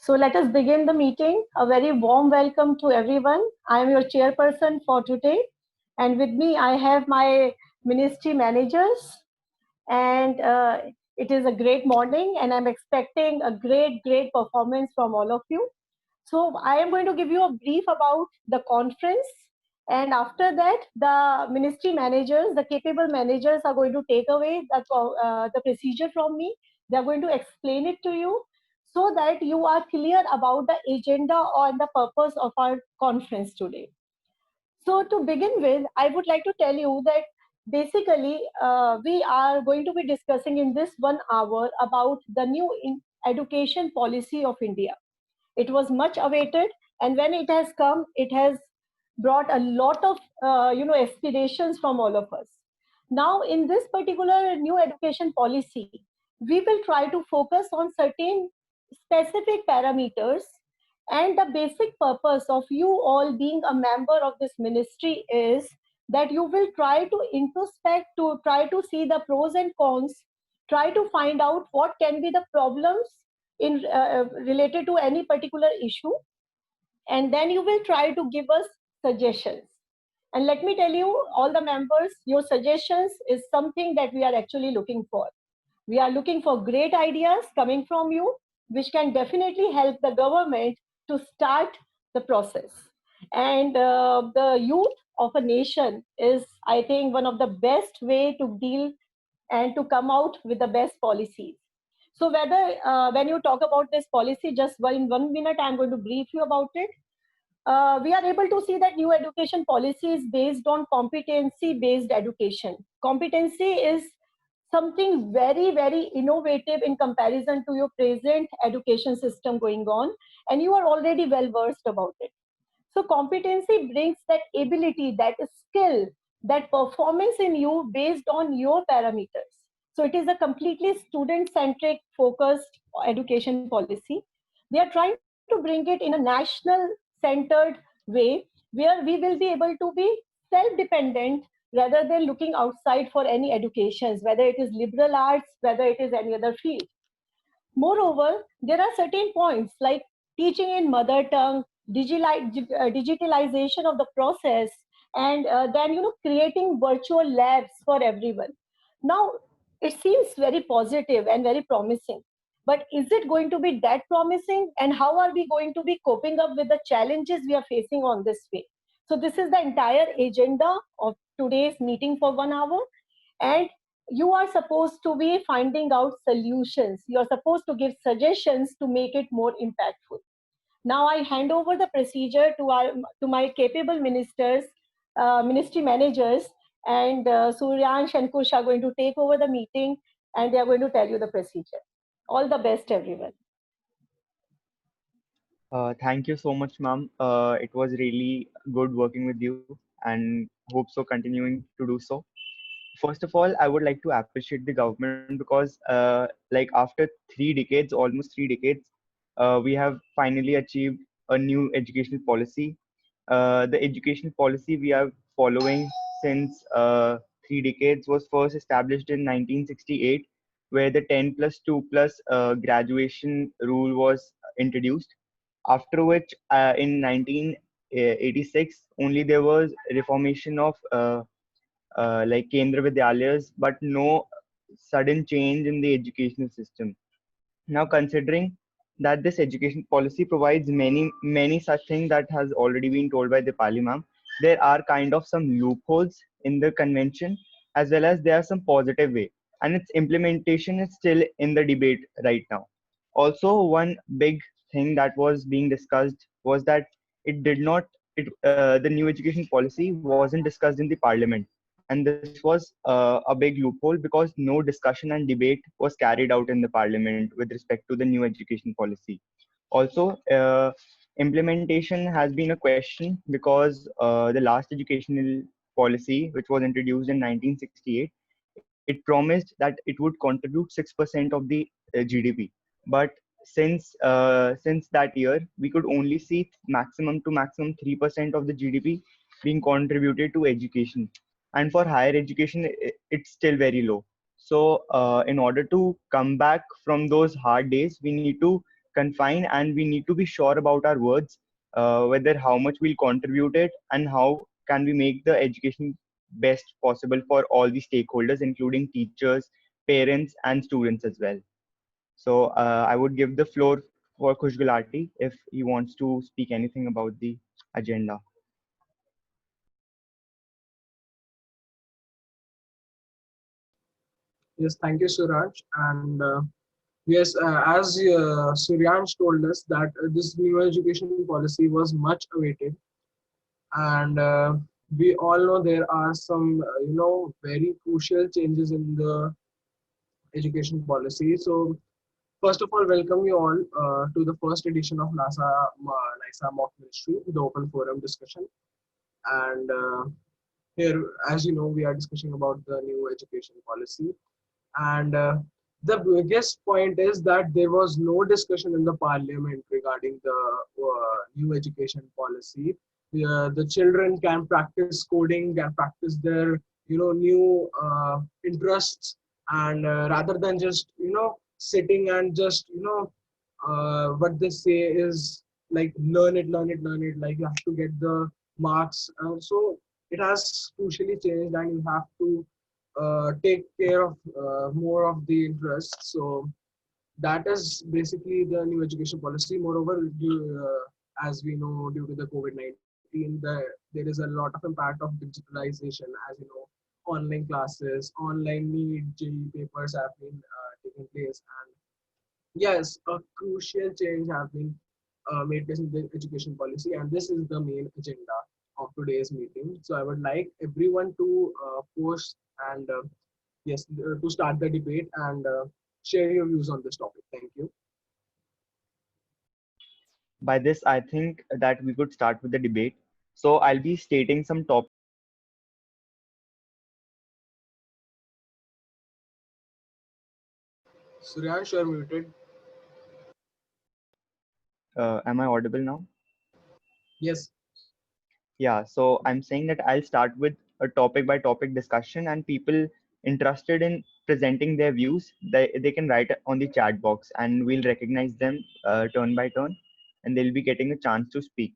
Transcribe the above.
So let us begin the meeting. A very warm welcome to everyone. I am your chairperson for today. And with me, I have my ministry managers. And it is a great morning, and I'm expecting a great performance from all of you. So I am going to give you a brief about the conference. And after that, the ministry managers, the capable managers are going to take away the procedure from me. They're going to explain it to you so that you are clear about the agenda or the purpose of our conference today. So to begin with, I would like to tell you that basically we are going to be discussing in this 1 hour about the new education policy of India. It was much awaited, and when it has come, it has brought a lot of aspirations from all of us. Now, in this particular new education policy, we will try to focus on certain specific parameters, and the basic purpose of you all being a member of this ministry is that you will try to introspect, to try to see the pros and cons, try to find out what can be the problems in related to any particular issue, and then you will try to give us suggestions. And let me tell you, all the members, your suggestions is something that we are actually looking for. We are looking for great ideas coming from you, which can definitely help the government to start the process. And the youth of a nation is, I think, one of the best way to deal and to come out with the best policies. So whether when you talk about this policy, just in 1 minute, I'm going to brief you about it. We are able to see that new education policy is based on competency-based education. Competency is something very innovative in comparison to your present education system going on, and you are already well versed about it. So competency brings that ability, that skill, that performance in you based on your parameters. So it is a completely student-centric focused education policy. They are trying to bring it in a national-centered way where we will be able to be self-dependent rather than looking outside for any educations, whether it is liberal arts, whether it is any other field. Moreover, there are certain points like teaching in mother tongue, digitalization of the process, and then creating virtual labs for everyone. Now, it seems very positive and very promising. But is it going to be that promising? And how are we going to be coping up with the challenges we are facing on this way? So this is the entire agenda of today's meeting for 1 hour. And you are supposed to be finding out solutions. You're supposed to give suggestions to make it more impactful. Now I hand over the procedure to my capable ministers, ministry managers, and Suryansh and Kush are going to take over the meeting, and they are going to tell you the procedure. All the best, everyone. Thank you so much, ma'am. It was really good working with you and hope so continuing to do so. First of all, I would like to appreciate the government because, like after 3 decades, almost 3 decades, we have finally achieved a new education policy. The education policy we are following since 3 decades was first established in 1968, where the 10 plus 2 plus graduation rule was introduced. After which, in 1986, only there was reformation of like Kendra Vidyalayas, but no sudden change in the educational system. Now, considering that this education policy provides many such things that has already been told by Dipali ma'am, there are kind of some loopholes in the convention, as well as there are some positive way, and its implementation is still in the debate right now. Also, one big thing that was being discussed was that it did not the new education policy wasn't discussed in the parliament, and this was a big loophole because no discussion and debate was carried out in the parliament with respect to the new education policy. Also, implementation has been a question because the last educational policy, which was introduced in 1968, it promised that it would contribute 6% of the GDP. But since that year, we could only see maximum to maximum 3% of the GDP being contributed to education, and for higher education, it's still very low. So, in order to come back from those hard days, we need to confined, and we need to be sure about our words, whether how much we'll contribute it and how can we make the education best possible for all the stakeholders, including teachers, parents, and students as well. So I would give the floor for Khush Gulati if he wants to speak anything about the agenda. Yes, thank you, Suraj. And yes, as Suryansh told us that this new education policy was much awaited, and we all know there are some, very crucial changes in the education policy. So, first of all, welcome you all to the first edition of NISA Mock Ministry, the open forum discussion. And here, as you know, we are discussing about the new education policy. And the biggest point is that there was no discussion in the parliament regarding the new education policy. The children can practice coding, can practice their new interests, and rather than just sitting and just what they say is like learn it, like you have to get the marks. So it has crucially changed, and you have to take care of more of the interests. So that is basically the new education policy. Moreover, as we know, due to the COVID-19, there is a lot of impact of digitalization. As you know, online classes, online NEET, JEE papers have been taking place, and yes, a crucial change have been made place in the education policy, and this is the main agenda of today's meeting. So I would like everyone to post and yes, to start the debate and share your views on this topic. Thank you. By this, I think that we could start with the debate. So I'll be stating some topics. Suryansh, you're muted. Am I audible now? Yes. Yeah, so I'm saying that I'll start with a topic by topic discussion, and people interested in presenting their views, they can write on the chat box and we'll recognize them turn by turn, and they'll be getting a chance to speak.